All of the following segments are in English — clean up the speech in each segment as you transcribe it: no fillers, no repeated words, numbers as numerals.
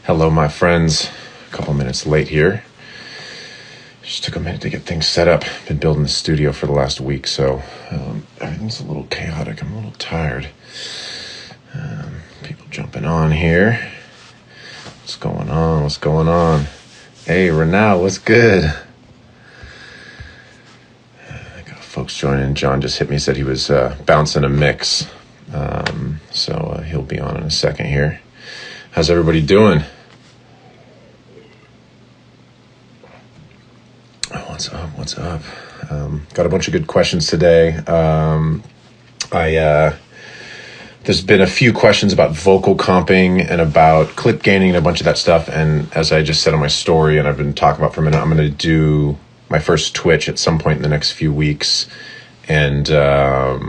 Hello, my friends. A couple minutes late here. Just took a minute to get things set up. Been building the studio for the last week, so everything's a little chaotic. I'm a little tired. People jumping on here. What's going on? What's going on? Hey, Renal, what's good? I got folks joining. John just hit me, said he was bouncing a mix. So he'll be on in a second here. How's everybody doing? What's up? Got a bunch of good questions today. There's been a few questions about vocal comping and about clip gaining and a bunch of that stuff. And as I just said on my story, and I've been talking about for a minute, I'm going to do my first Twitch at some point in the next few weeks, and I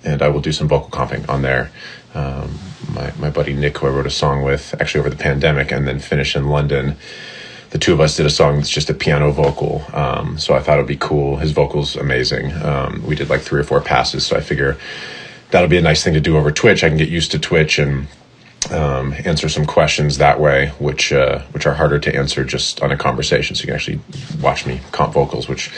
will do some vocal comping on there. My buddy Nick, who I wrote a song with actually over the pandemic and then finished in London, the two of us did a song that's just a piano vocal. So I thought it'd be cool. His vocal's amazing. We did like 3 or 4 passes, so I figure that'll be a nice thing to do over Twitch. I can get used to Twitch and answer some questions that way, which are harder to answer just on a conversation. So you can actually watch me comp vocals, which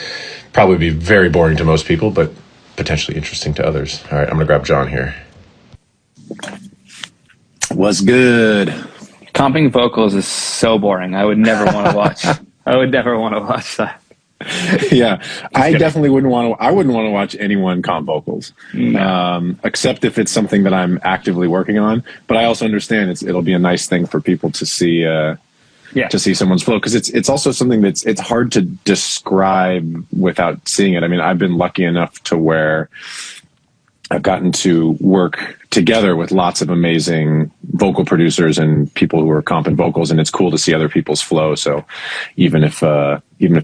probably be very boring to most people, but potentially interesting to others. All right, I'm gonna grab John here. What's good? Comping vocals is so boring. I would never want to watch. I would never want to watch that. Yeah, I definitely wouldn't want to. I wouldn't want to watch anyone comp vocals, except if it's something that I'm actively working on. But I also understand it'll be a nice thing for people to see. To see someone's flow, because it's also something it's hard to describe without seeing it. I mean, I've been lucky enough to where I've gotten to work together with lots of amazing vocal producers and people who are comping vocals, and it's cool to see other people's flow. So even if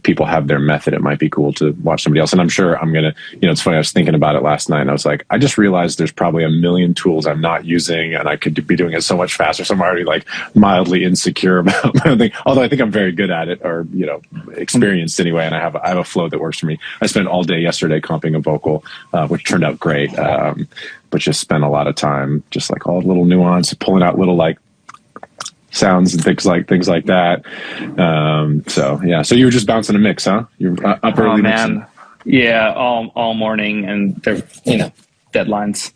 people have their method, it might be cool to watch somebody else. And I'm sure I'm gonna, it's funny, I was thinking about it last night, and I was like, I just realized there's probably a million tools I'm not using, and I could be doing it so much faster. So I'm already like mildly insecure about my thing. Although I think I'm very good at it, or experienced anyway, and I have a flow that works for me. I spent all day yesterday comping a vocal, which turned out great. But just spent a lot of time just like all little nuance, pulling out little like sounds and things like that. So you were just bouncing a mix, huh? You're up early. Oh man, mixing. Yeah, all morning, and there's deadlines.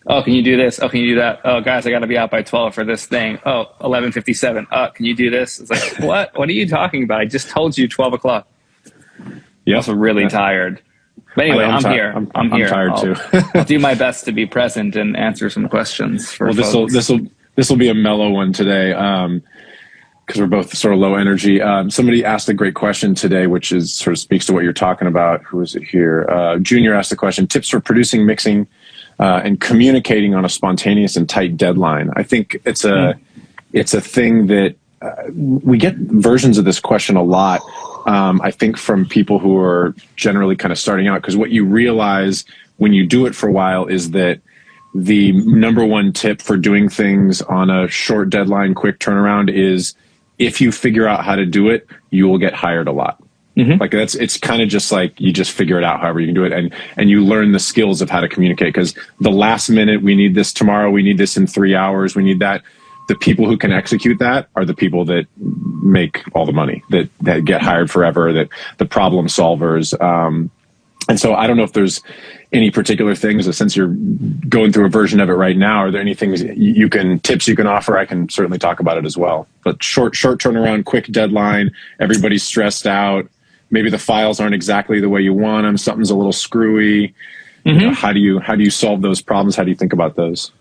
Oh, can you do this? Oh, can you do that? Oh, guys, I got to be out by 12 for this thing. Oh, 11:57. Can you do this? It's like, what? What are you talking about? I just told you 12 o'clock. Yeah, I'm also really tired. But anyway, I'm here. I'm here. I'm tired too. I'll do my best to be present and answer some questions. This will be a mellow one today, because we're both sort of low energy. Somebody asked a great question today, which is sort of speaks to what you're talking about. Who is it here? Junior asked the question: tips for producing, mixing, and communicating on a spontaneous and tight deadline. I think it's a thing that we get versions of this question a lot. I think from people who are generally kind of starting out, because what you realize when you do it for a while is that the number one tip for doing things on a short deadline, quick turnaround is if you figure out how to do it, you will get hired a lot. Mm-hmm. Like it's kind of just like you just figure it out however you can do it, and you learn the skills of how to communicate, because the last minute, we need this tomorrow, we need this in 3 hours, we need that. The people who can execute that are the people that make all the money, that get hired forever, that the problem solvers. And so I don't know if there's any particular things, since you're going through a version of it right now, are there any things tips you can offer? I can certainly talk about it as well. But short turnaround, quick deadline, everybody's stressed out. Maybe the files aren't exactly the way you want them. Something's a little screwy. Mm-hmm. How do you solve those problems? How do you think about those?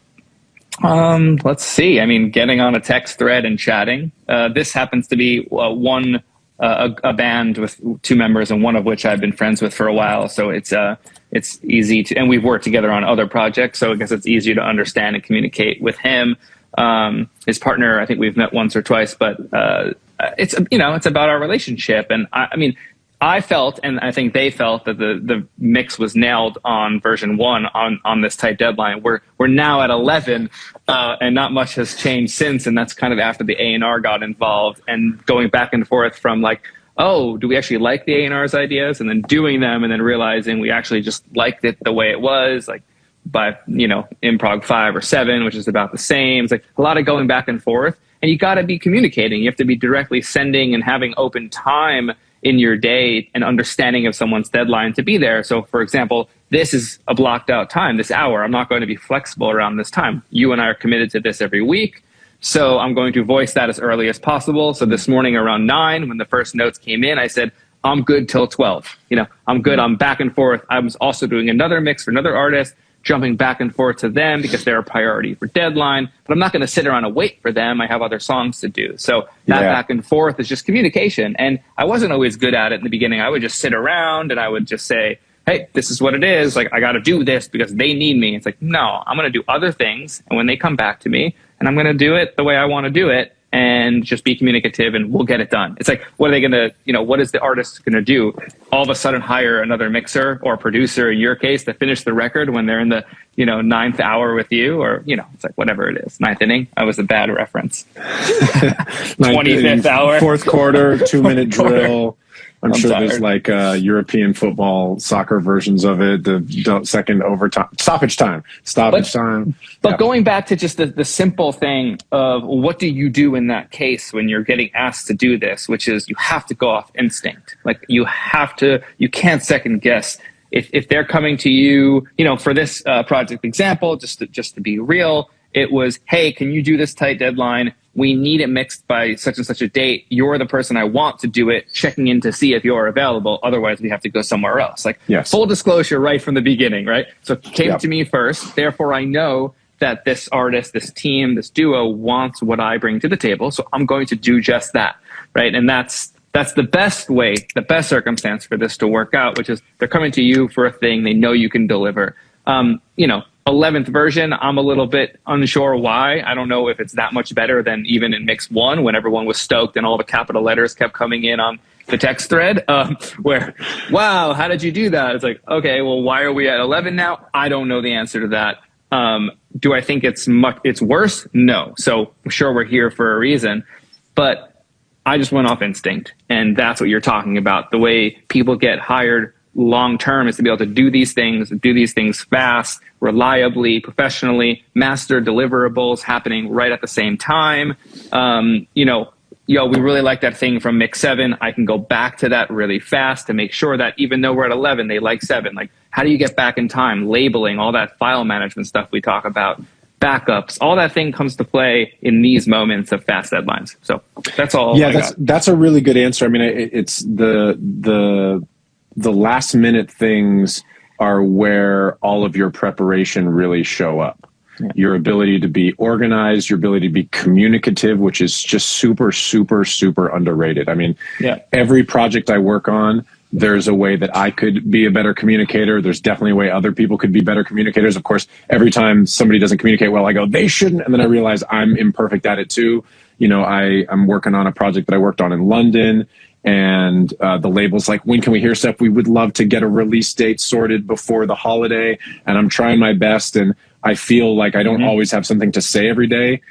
Let's see. I mean, getting on a text thread and chatting. This happens to be a band with 2 members, and one of which I've been friends with for a while. So it's easy to, and we've worked together on other projects. So I guess it's easier to understand and communicate with him. His partner, I think we've met once or twice, but it's about our relationship. And I mean, I felt, and I think they felt, that the mix was nailed on version 1 on this tight deadline. We're now at 11, and not much has changed since. And that's kind of after the A&R got involved and going back and forth from like, oh, do we actually like the A&R's ideas? And then doing them and then realizing we actually just liked it the way it was. Like, by, Improg 5 or 7, which is about the same. It's like a lot of going back and forth, and you got to be communicating. You have to be directly sending and having open time in your day and understanding of someone's deadline to be there. So for example, this is a blocked out time, this hour. I'm not going to be flexible around this time. You and I are committed to this every week. So I'm going to voice that as early as possible. So this morning around 9, when the first notes came in, I said, I'm good till 12. I'm good. I'm back and forth. I was also doing another mix for another artist, jumping back and forth to them because they're a priority for deadline, but I'm not going to sit around and wait for them. I have other songs to do. So that back and forth is just communication. And I wasn't always good at it in the beginning. I would just sit around and I would just say, hey, this is what it is. Like, I got to do this because they need me. It's like, no, I'm going to do other things. And when they come back to me, and I'm going to do it the way I want to do it, and just be communicative and we'll get it done. It's like, what are they going to, what is the artist going to do? All of a sudden hire another mixer or producer, in your case, to finish the record when they're in the, 9th hour with you, or, it's like whatever it is. 9th inning. That was a bad reference. 25th hour. Fourth quarter, 2-minute drill. I'm sure tired. There's like European football, soccer versions of it. The second overtime, stoppage time. But going back to just the simple thing of what do you do in that case when you're getting asked to do this, which is you have to go off instinct. Like you can't second guess. If they're coming to you, for this project example, just to be real, it was, hey, can you do this tight deadline? We need it mixed by such and such a date. You're the person I want to do it, checking in to see if you're available. Otherwise, we have to go somewhere else. Like full disclosure right from the beginning, right? So it came to me first. Therefore, I know that this artist, this team, this duo wants what I bring to the table. So I'm going to do just that, right? And that's the best way, the best circumstance for this to work out, which is they're coming to you for a thing they know you can deliver. 11th version, I'm a little bit unsure why. I don't know if it's that much better than even in mix 1 when everyone was stoked and all the capital letters kept coming in on the text thread where, wow, how did you do that? It's like, okay, well, why are we at 11 now? I don't know the answer to that. Do I think it's worse? No. So I'm sure we're here for a reason, but I just went off instinct, and that's what you're talking about. The way people get hired long-term is to be able to do these things fast, reliably, professionally, master deliverables happening right at the same time. We really like that thing from mix 7. I can go back to that really fast to make sure that even though we're at 11, they like 7. Like, how do you get back in time? Labeling, all that file management stuff we talk about, backups, all that thing comes to play in these moments of fast deadlines. So that's all. Yeah, that's a really good answer. I mean, it's the last minute things are where all of your preparation really show up. Yeah. Your ability to be organized, your ability to be communicative, which is just super, super, super underrated. I mean, every project I work on, there's a way that I could be a better communicator. There's definitely a way other people could be better communicators. Of course, every time somebody doesn't communicate well, I go, they shouldn't. And then I realize I'm imperfect at it too. I'm working on a project that I worked on in London. And the label's like, when can we hear stuff? We would love to get a release date sorted before the holiday. And I'm trying my best. And I feel like I don't always have something to say every day.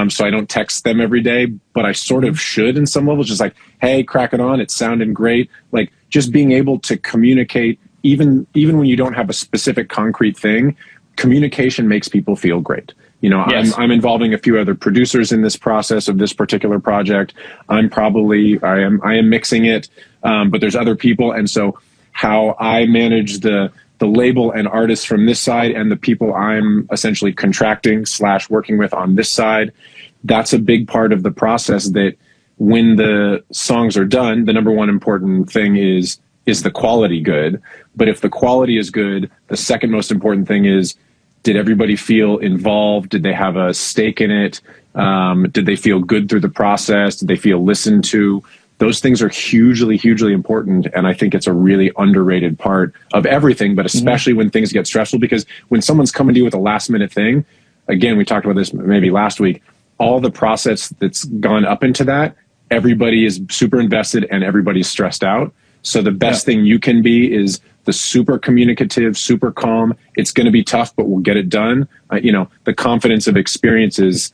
So I don't text them every day, but I sort of should in some levels. Just like, hey, crack it on. It's sounding great. Like just being able to communicate, even when you don't have a specific concrete thing, communication makes people feel great. Yes. I'm involving a few other producers in this process of this particular project. I am mixing it, but there's other people. And so how I manage the label and artists from this side and the people I'm essentially contracting / working with on this side, that's a big part of the process. That when the songs are done, the number one important thing is the quality good? But if the quality is good, the second most important thing is, did everybody feel involved? Did they have a stake in it? Did they feel good through the process? Did they feel listened to? Those things are hugely, hugely important. And I think it's a really underrated part of everything, but especially when things get stressful, because when someone's coming to you with a last minute thing, again, we talked about this maybe last week, all the process that's gone up into that, everybody is super invested and everybody's stressed out. So the best thing you can be is the super communicative, super calm. It's going to be tough, but we'll get it done. The confidence of experiences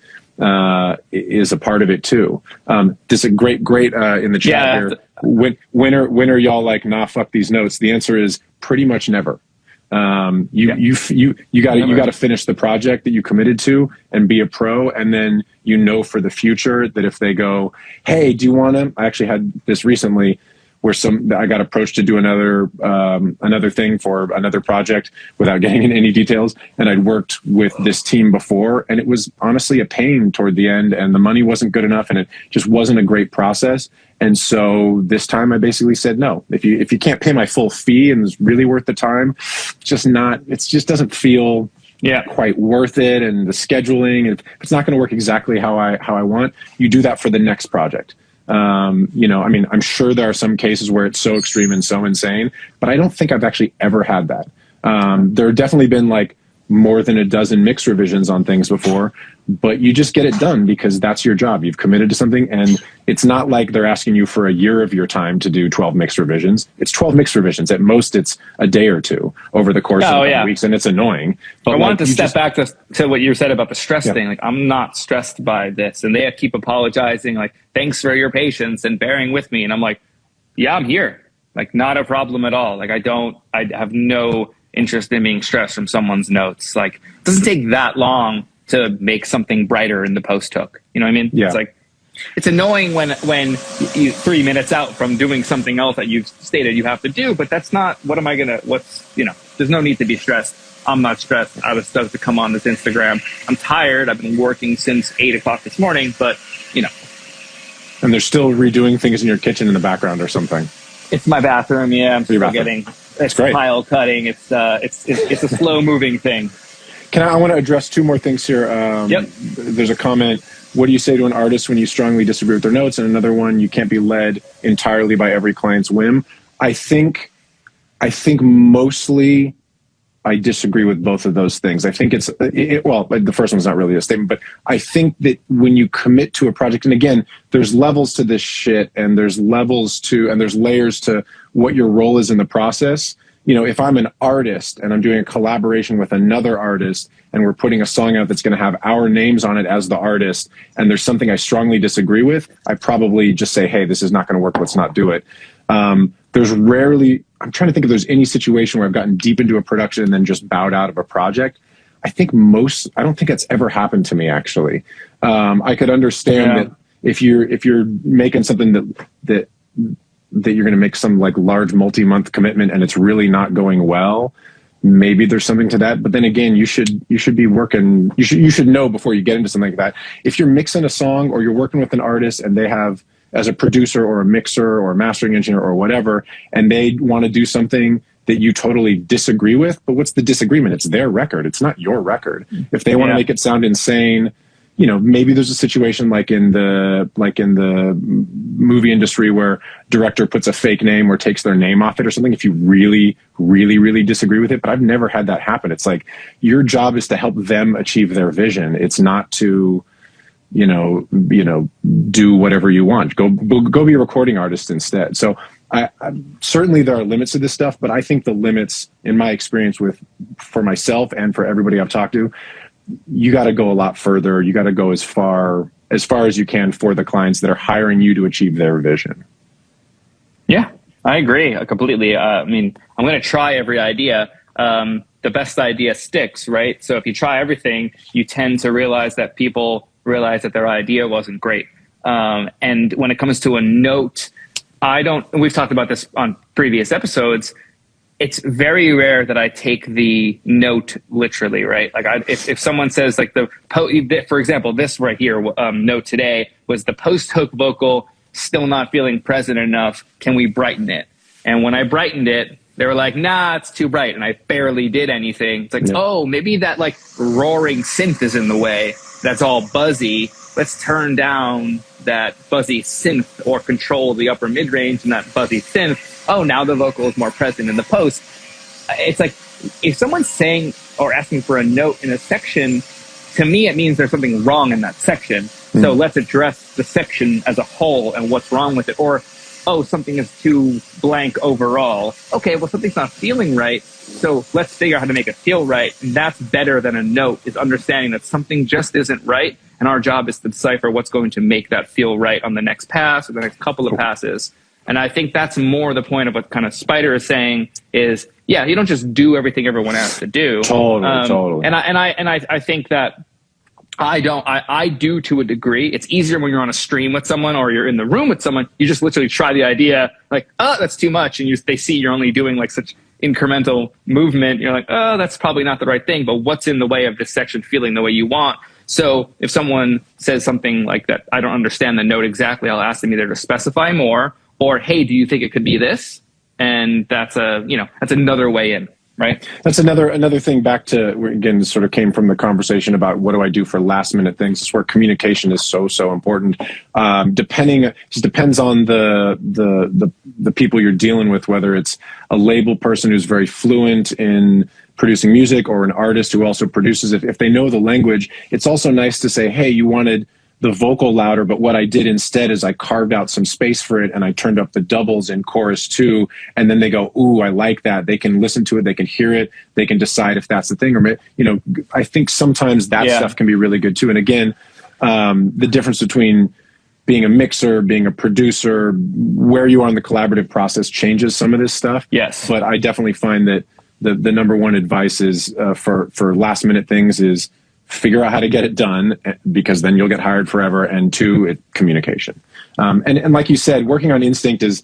is a part of it too. This is a great in the chat here. When are y'all like, nah, fuck these notes? The answer is pretty much never. You got to finish the project that you committed to and be a pro. And then, for the future that if they go, hey, do you want to, I actually had this recently where I got approached to do another thing for another project without getting into any details. And I'd worked with this team before, and it was honestly a pain toward the end, and the money wasn't good enough, and it just wasn't a great process. And so this time I basically said, no, if you can't pay my full fee and it's really worth the time, it just doesn't feel quite worth it. And the scheduling, if it's not going to work exactly how I want, you do that for the next project. I'm sure there are some cases where it's so extreme and so insane, but I don't think I've actually ever had that. There have definitely been like more than a dozen mix revisions on things before, but you just get it done because that's your job. You've committed to something, and it's not like they're asking you for a year of your time to do 12 mix revisions. It's 12 mix revisions. At most, it's a day or two over the course of weeks, and it's annoying. But I wanted to step back to what you said about the stress thing. Like, I'm not stressed by this, and they keep apologizing, like, thanks for your patience and bearing with me. And I'm like, yeah, I'm here. Like, not a problem at all. Like, I have no interest in being stressed from someone's notes. Like, it doesn't take that long to make something brighter in the post hook. You know what I mean? Yeah. It's like, it's annoying when you 3 minutes out from doing something else that you've stated you have to do, but that's not, there's no need to be stressed. I'm not stressed. I was supposed to come on this Instagram. I'm tired. I've been working since 8 o'clock this morning, but And they're still redoing things in your kitchen in the background or something. It's my bathroom. Yeah. I'm still getting, it's tile cutting. It's a slow moving thing. I want to address two more things here. There's a comment. What do you say to an artist when you strongly disagree with their notes? And another one, you can't be led entirely by every client's whim. I think mostly I disagree with both of those things. I think the first one's not really a statement, but I think that when you commit to a project, and again, there's levels to this shit, and there's layers to what your role is in the process. If I'm an artist and I'm doing a collaboration with another artist and we're putting a song out that's going to have our names on it as the artist, and there's something I strongly disagree with, I probably just say, hey, this is not going to work. Let's not do it. There's rarely, I'm trying to think if there's any situation where I've gotten deep into a production and then just bowed out of a project. I don't think that's ever happened to me, actually. I could understand that if you're making something that you're going to make some like large multi-month commitment and it's really not going well, maybe there's something to that. But then again, you should be working, you should know before you get into something like that. If you're mixing a song or you're working with an artist and they have, as a producer or a mixer or a mastering engineer or whatever, and they want to do something that you totally disagree with, but what's the disagreement? It's their record. It's not your record. If they want to make it sound insane, maybe there's a situation like in the movie industry where director puts a fake name or takes their name off it or something, if you really, really, really disagree with it. But I've never had that happen. It's like, your job is to help them achieve their vision. It's not to, do whatever you want. Go be a recording artist instead. So I certainly there are limits to this stuff, but I think the limits, in my experience for myself and for everybody I've talked to, you got to go a lot further. You got to go as far as you can for the clients that are hiring you to achieve their vision. Yeah, I agree completely. I'm going to try every idea. The best idea sticks, right? So if you try everything, you tend to realize that people realize that their idea wasn't great. And when it comes to a note, we've talked about this on previous episodes, it's very rare that I take the note literally, right? Like if someone says like for example, this right here, note today was the post hook vocal still not feeling present enough. Can we brighten it? And when I brightened it, they were like, nah, it's too bright. And I barely did anything. It's like, oh, maybe that like roaring synth is in the way. That's all buzzy. Let's turn down that buzzy synth or control the upper mid range and that buzzy synth. Oh, now the vocal is more present in the post. It's like, if someone's saying or asking for a note in a section, to me, it means there's something wrong in that section. So let's address the section as a whole and what's wrong with it. Or, oh, something is too blank overall. Okay, well, something's not feeling right. So let's figure out how to make it feel right. And that's better than a note, is understanding that something just isn't right. And our job is to decipher what's going to make that feel right on the next pass or the next couple of passes. And I think that's more the point of what kind of Spider is saying is, yeah, you don't just do everything everyone has to do. Totally. And I think that I do to a degree. It's easier when you're on a stream with someone or you're in the room with someone. You just literally try the idea, like, oh, that's too much. And they see you're only doing like such incremental movement. You're like, oh, that's probably not the right thing. But what's in the way of this section feeling the way you want? So if someone says something like that, I don't understand the note exactly, I'll ask them either to specify more or, hey, do you think it could be this? And that's another way in. Right. That's another thing back to, again, this sort of came from the conversation about what do I do for last minute things. It's where communication is so important. It depends on the people you're dealing with, whether it's a label person who's very fluent in producing music or an artist who also produces it. If they know the language, it's also nice to say, hey, you wanted the vocal louder, but what I did instead is I carved out some space for it and I turned up the doubles in chorus 2. And then they go, ooh, I like that. They can listen to it. They can hear it. They can decide if that's the thing. Or, I think sometimes that stuff can be really good too. And again, the difference between being a mixer, being a producer, where you are in the collaborative process changes some of this stuff. Yes. But I definitely find that the number one advice is for last minute things is figure out how to get it done, because then you'll get hired forever. And 2, communication. And like you said, working on instinct is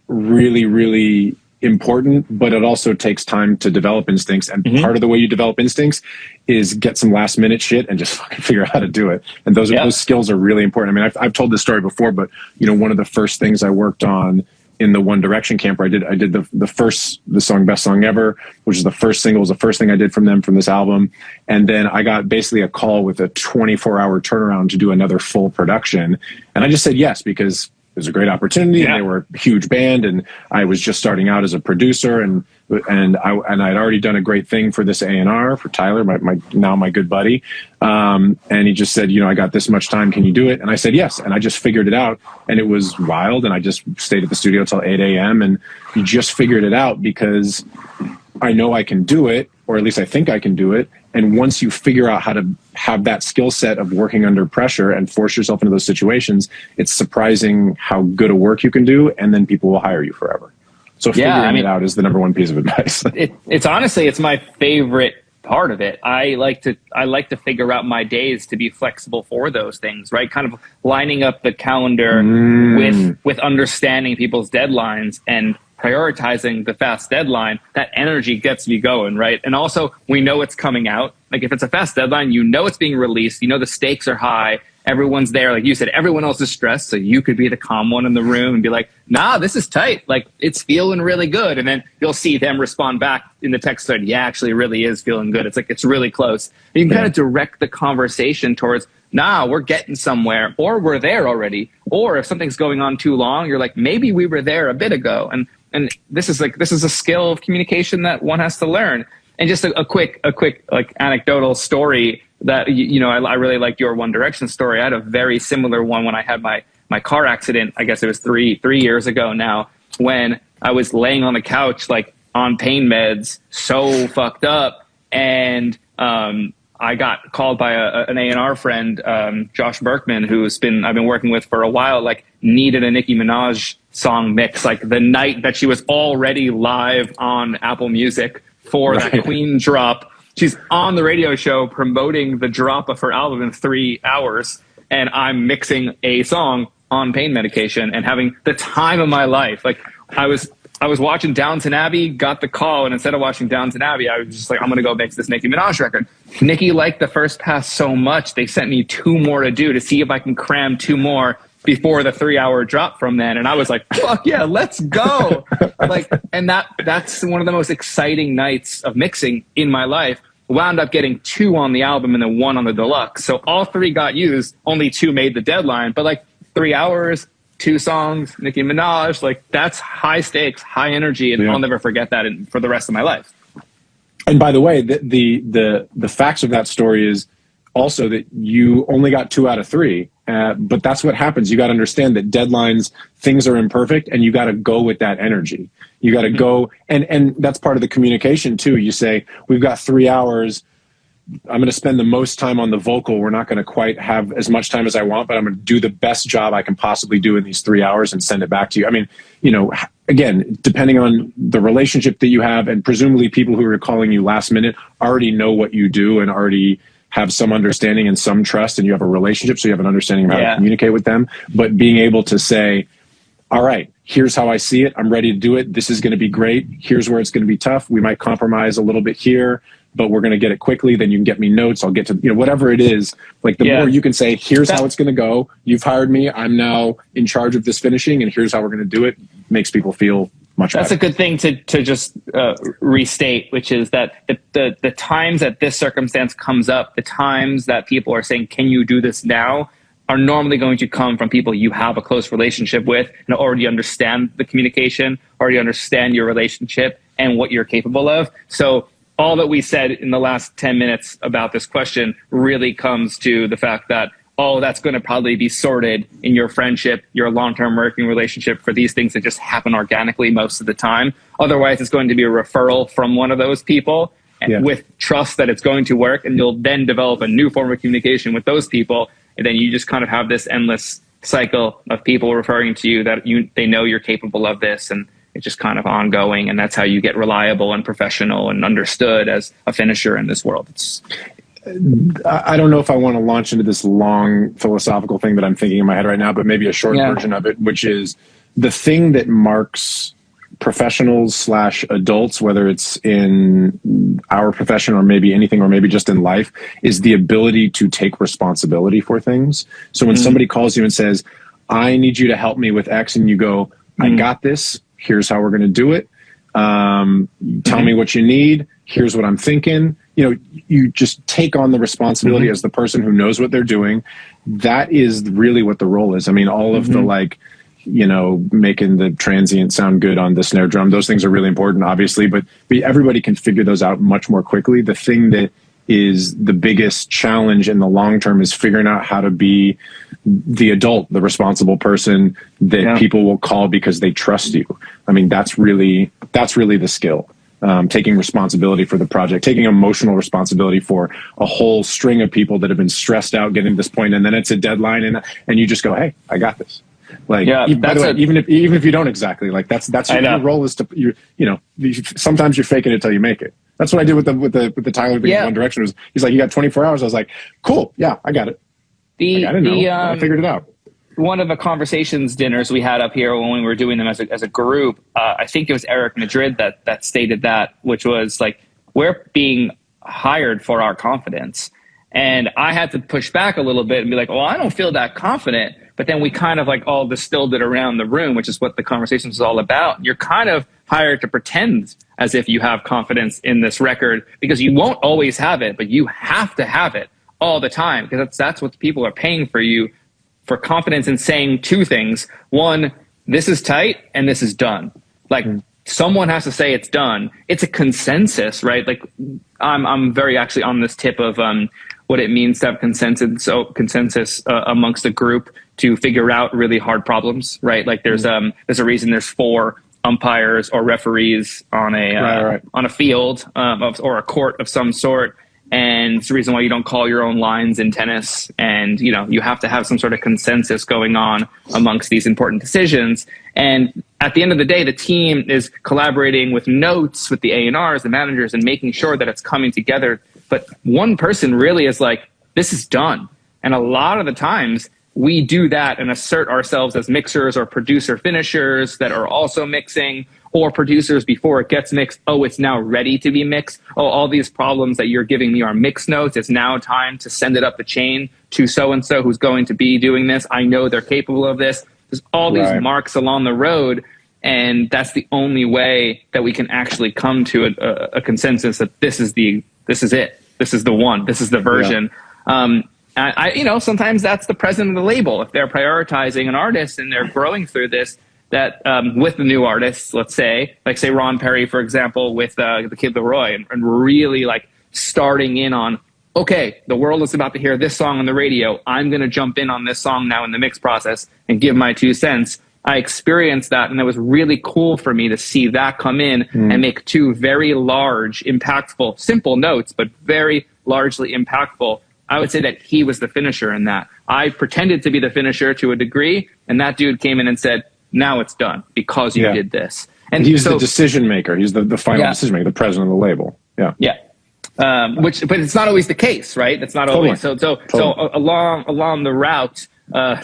really, really important, but it also takes time to develop instincts. And part of the way you develop instincts is get some last minute shit and just fucking figure out how to do it. And those skills are really important. I mean, I've told this story before, but one of the first things I worked on in the One Direction camp, I did the song Best Song Ever, which is the first single, was the first thing I did from them from this album. And then I got basically a call with a 24-hour turnaround to do another full production. And I just said yes, because it was a great opportunity and they were a huge band and I was just starting out as a producer and I'd already done a great thing for this A&R for Tyler, my good buddy. And he just said, I got this much time. Can you do it? And I said, yes. And I just figured it out and it was wild. And I just stayed at the studio till 8 a.m. and you just figured it out because I know I can do it, or at least I think I can do it. And once you figure out how to have that skill set of working under pressure and force yourself into those situations, it's surprising how good a work you can do. And then people will hire you forever. So figuring it out is the number one piece of advice. It's honestly, it's my favorite part of it. I like to figure out my days to be flexible for those things, right? Kind of lining up the calendar with understanding people's deadlines and prioritizing the fast deadline. That energy gets me going, right? And also, we know it's coming out. Like if it's a fast deadline, it's being released. The stakes are high. Everyone's there. Like you said, everyone else is stressed. So you could be the calm one in the room and be like, nah, this is tight. Like it's feeling really good. And then you'll see them respond back in the text thread. Yeah, actually it really is feeling good. It's like, it's really close. You can kind of direct the conversation towards, nah, we're getting somewhere, or we're there already. Or if something's going on too long, you're like, maybe we were there a bit ago. And this is a skill of communication that one has to learn. And just a quick like anecdotal story that, I really liked your One Direction story. I had a very similar one when I had my car accident. I guess it was three years ago now, when I was laying on the couch, like on pain meds, so fucked up. And, I got called by an A&R friend, Josh Berkman, I've been working with for a while, like needed a Nicki Minaj song mix, like the night that she was already live on Apple Music for that Queen drop. She's on the radio show promoting the drop of her album in 3 hours. And I'm mixing a song on pain medication and having the time of my life. Like I was watching Downton Abbey, got the call, and instead of watching Downton Abbey, I was just like, I'm going to go mix this Nicki Minaj record. Nicki liked the first pass so much, they sent me 2 more to do to see if I can cram 2 more before the 3-hour drop from then. And I was like, fuck yeah, let's go. And that's one of the most exciting nights of mixing in my life. Wound up getting 2 on the album and then 1 on the deluxe. So all 3 got used, only 2 made the deadline, but 3 hours, 2 songs, Nicki Minaj, that's high stakes, high energy, and I'll never forget that for the rest of my life. And by the way, the facts of that story is also that you only got 2 out of 3, but that's what happens. You got to understand that deadlines, things are imperfect, and you got to go with that energy. You got to go, and that's part of the communication too. You say, we've got 3 hours. to spend the most time on the vocal. We're not going to quite have as much time as I want, but I'm going to do the best job I can possibly do in these 3 hours and send it back to you. I mean, again, depending on the relationship that you have, and presumably people who are calling you last minute already know what you do and already have some understanding and some trust, and you have a relationship, so you have an understanding of how to communicate with them. But being able to say, all right, here's how I see it. I'm ready to do it. This is going to be great. Here's where it's going to be tough. We might compromise a little bit here, but we're going to get it quickly. Then you can get me notes. I'll get to, whatever it is. Like the more you can say, here's how it's going to go. You've hired me. I'm now in charge of this finishing, and here's how we're going to do it. Makes people feel much better. That's a good thing to just restate, which is that the times that this circumstance comes up, the times that people are saying, can you do this now, are normally going to come from people you have a close relationship with and already understand the communication, already understand your relationship and what you're capable of. So all that we said in the last 10 minutes about this question really comes to the fact that, that's going to probably be sorted in your friendship, your long-term working relationship, for these things that just happen organically most of the time. Otherwise, it's going to be a referral from one of those people with trust that it's going to work, and you'll then develop a new form of communication with those people. And then you just kind of have this endless cycle of people referring to you that they know you're capable of this, and it's just kind of ongoing. And that's how you get reliable and professional and understood as a finisher in this world. I don't know if I want to launch into this long philosophical thing that I'm thinking in my head right now, but maybe a short version of it, which is the thing that marks professionals / adults, whether it's in our profession or maybe anything, or maybe just in life, is the ability to take responsibility for things. So when somebody calls you and says, I need you to help me with X, and you go, I got this, here's how we're going to do it. Tell me what you need. Here's what I'm thinking. You just take on the responsibility as the person who knows what they're doing. That is really what the role is. I mean, all of the making the transient sound good on the snare drum, those things are really important, obviously, but everybody can figure those out much more quickly. The thing that is the biggest challenge in the long term is figuring out how to be the adult, the responsible person that people will call because they trust you. I mean, that's really the skill. Taking responsibility for the project, taking emotional responsibility for a whole string of people that have been stressed out getting to this point, and then it's a deadline, and you just go, "Hey, I got this." Like, by the way, even if you don't exactly, like, that's your role is to sometimes you're faking it till you make it. That's what I did with the Tyler being One Direction. He's like, "You got 24 hours." I was like, "Cool, yeah, I got it." I didn't know. I figured it out. One of the conversations dinners we had up here when we were doing them as a group, I think it was Eric Madrid that stated that, which was like, we're being hired for our confidence. And I had to push back a little bit and be like, well, I don't feel that confident. But then we kind of like all distilled it around the room, which is what the conversation is all about. You're kind of hired to pretend as if you have confidence in this record, because you won't always have it, but you have to have it all the time, because that's what people are paying for you, for confidence in saying two things. One, this is tight and this is done. Like, someone has to say it's done. It's a consensus, right? Like, I'm very actually on this tip of what it means to have consensus amongst a group to figure out really hard problems, right? Like, there's a reason there's 4 umpires or referees on a field or a court of some sort. And it's the reason why you don't call your own lines in tennis. And, you have to have some sort of consensus going on amongst these important decisions. And at the end of the day, the team is collaborating with notes, with the A&Rs, the managers, and making sure that it's coming together. But one person really is like, this is done. And a lot of the times we do that and assert ourselves as mixers or producer finishers that are also mixing, or producers before it gets mixed. Oh, it's now ready to be mixed. Oh, all these problems that you're giving me are mix notes. It's now time to send it up the chain to so-and-so who's going to be doing this. I know they're capable of this. There's all these marks along the road. And that's the only way that we can actually come to a consensus that this is it. This is the one. This is the version. Sometimes that's the president of the label. If they're prioritizing an artist and they're growing through this, that with the new artists, let's say, like say Ron Perry, for example, with the Kid Leroy, and really like starting in on, okay, the world is about to hear this song on the radio. I'm going to jump in on this song now in the mix process and give my 2 cents. I experienced that, and it was really cool for me to see that come in and make 2 very large, impactful, simple notes, but very largely impactful, I would say that he was the finisher in that. I pretended to be the finisher to a degree, and that dude came in and said, now it's done because you did this. And he's the decision maker. He's the final decision maker, the president of the label. Yeah. Yeah. But it's not always the case, right? It's not always. So along the route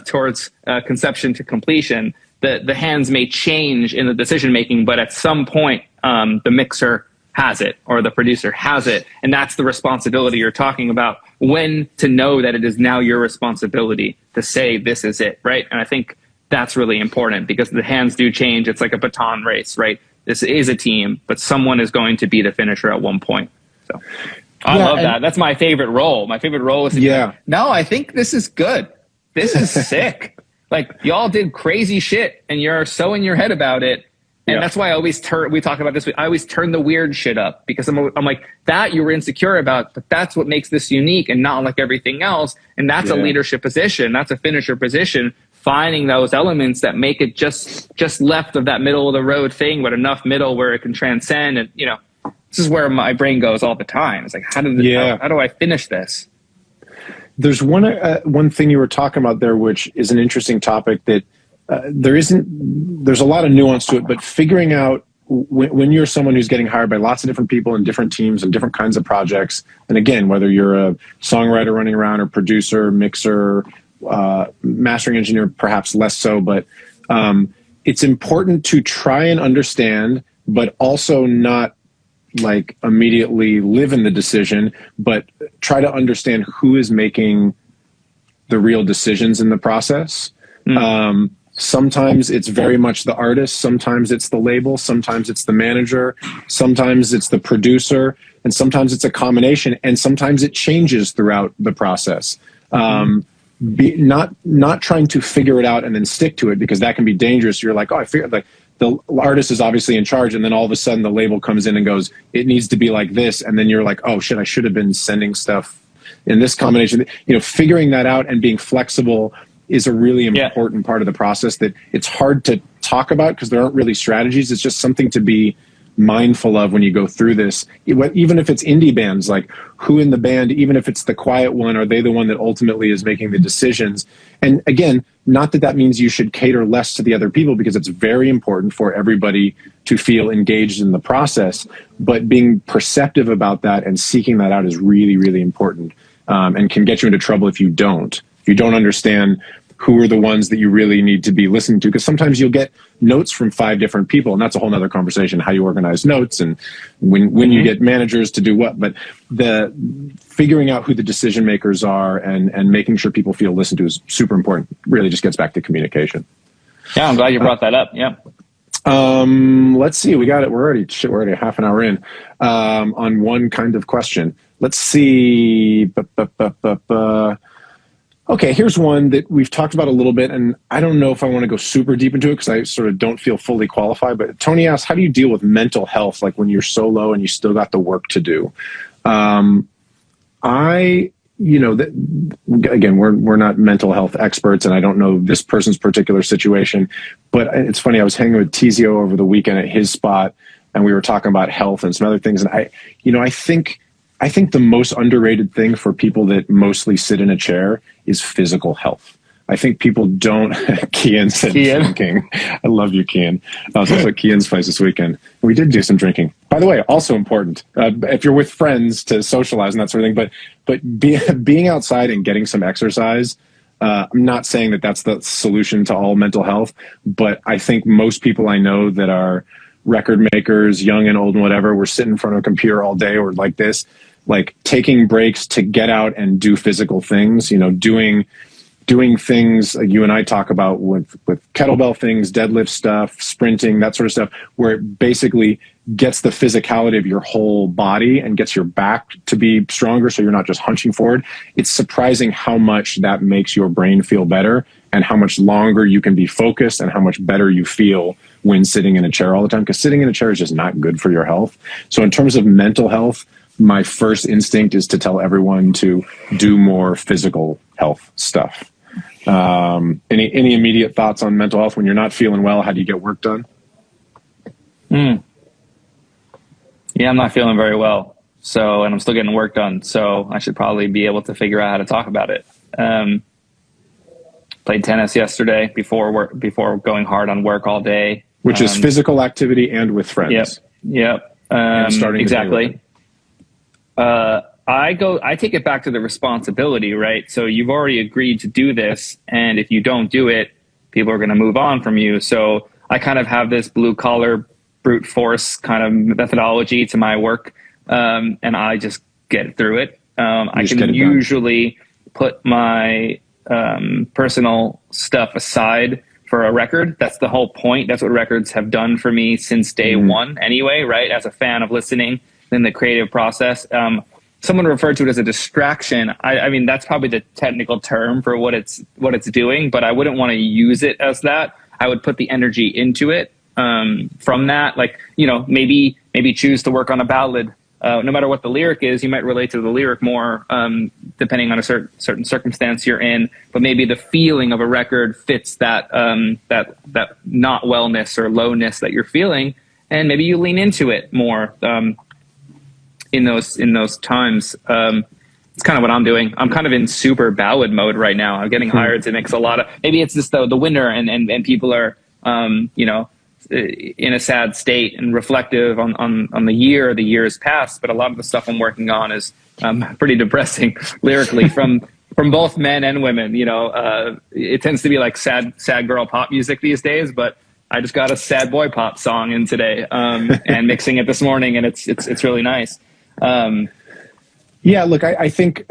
towards conception to completion, the hands may change in the decision making, but at some point, the mixer has it or the producer has it, and that's the responsibility you're talking about. When to know that it is now your responsibility to say this is it, right? And I think that's really important because the hands do change. It's like a baton race, right? This is a team, but someone is going to be the finisher at one point. So I love that. That's my favorite role. My favorite role is to be like, no, I think this is good. This is sick. Like, y'all did crazy shit and you're so in your head about it. And that's why I always we talk about this, I always turn the weird shit up because I'm like, that you were insecure about, but that's what makes this unique and not like everything else. And that's a leadership position. That's a finisher position, finding those elements that make it just left of that middle of the road thing, but enough middle where it can transcend. And, this is where my brain goes all the time. It's like, how do I finish this? There's one thing you were talking about there, which is an interesting topic that there's a lot of nuance to it, but figuring out when you're someone who's getting hired by lots of different people in different teams and different kinds of projects, and again, whether you're a songwriter running around or producer, mixer, mastering engineer, perhaps less so, but it's important to try and understand, but also not like immediately live in the decision, but try to understand who is making the real decisions in the process. Sometimes it's very much the artist, sometimes it's the label, sometimes it's the manager, sometimes it's the producer, and sometimes it's a combination, and sometimes it changes throughout the process. Not trying to figure it out and then stick to it, because that can be dangerous. You're like, oh, I figured, like, the artist is obviously in charge, and then all of a sudden the label comes in and goes, it needs to be like this, and then you're like, oh shit, I should have been sending stuff in this combination. Figuring that out and being flexible is a really important part of the process that it's hard to talk about because there aren't really strategies. It's just something to be mindful of when you go through this. Even if it's indie bands, like who in the band, even if it's the quiet one, are they the one that ultimately is making the decisions? And again, not that means you should cater less to the other people, because it's very important for everybody to feel engaged in the process, but being perceptive about that and seeking that out is really, really important, and can get you into trouble if you don't understand who are the ones that you really need to be listening to, because sometimes you'll get notes from 5 different people, and that's a whole nother conversation, how you organize notes and when you get managers to do what. But the figuring out who the decision makers are and making sure people feel listened to is super important. Really just gets back to communication. Yeah, I'm glad you brought that up. Yeah. Let's see, we got it. We're already half an hour in on one kind of question. Let's see. Okay, here's one that we've talked about a little bit, and I don't know if I want to go super deep into it because I sort of don't feel fully qualified, but Tony asks, how do you deal with mental health, like when you're so low and you still got the work to do? Again, we're not mental health experts, and I don't know this person's particular situation, but it's funny, I was hanging with Tizio over the weekend at his spot, and we were talking about health and some other things, and I think the most underrated thing for people that mostly sit in a chair is physical health. I think people don't. Kian said drinking. I love you, Kian. I was also at Kian's place this weekend. We did do some drinking. By the way, also important if you're with friends to socialize and that sort of thing. But being outside and getting some exercise. I'm not saying that that's the solution to all mental health, but I think most people I know that are record makers, young and old and whatever, we're sitting in front of a computer all day or like this. Like taking breaks to get out and do physical things, doing things like you and I talk about with kettlebell things, deadlift stuff, sprinting, that sort of stuff, where it basically gets the physicality of your whole body and gets your back to be stronger so you're not just hunching forward. It's surprising how much that makes your brain feel better and how much longer you can be focused and how much better you feel when sitting in a chair all the time, because sitting in a chair is just not good for your health. So in terms of mental health, my first instinct is to tell everyone to do more physical health stuff. Any immediate thoughts on mental health when you're not feeling well? How do you get work done? Yeah, I'm not feeling very well. So, and I'm still getting work done. So I should probably be able to figure out how to talk about it. Played tennis yesterday before going hard on work all day. Which is physical activity and with friends. Yep. Starting exactly. I take it back to the responsibility, right? So you've already agreed to do this, and if you don't do it, people are going to move on from you. So I kind of have this blue collar brute force kind of methodology to my work, and I just get through it. I can usually put my personal stuff aside for a record. That's the whole point. That's what records have done for me since day one anyway, right? As a fan of listening in the creative process. Someone referred to it as a distraction. I mean, that's probably the technical term for what it's doing, but I wouldn't want to use it as that. I would put the energy into it from that. Like, maybe choose to work on a ballad. No matter what the lyric is, you might relate to the lyric more depending on a certain circumstance you're in. But maybe the feeling of a record fits that not wellness or lowness that you're feeling, and maybe you lean into it more in those times. It's kind of what I'm doing. I'm kind of in super ballad mode right now. I'm getting hired to mix a lot of. Maybe it's just the winter and people are in a sad state and reflective on the years past. But a lot of the stuff I'm working on is pretty depressing lyrically from both men and women. It tends to be like sad girl pop music these days, but I just got a sad boy pop song in today and mixing it this morning, and it's really nice. Yeah, look, I think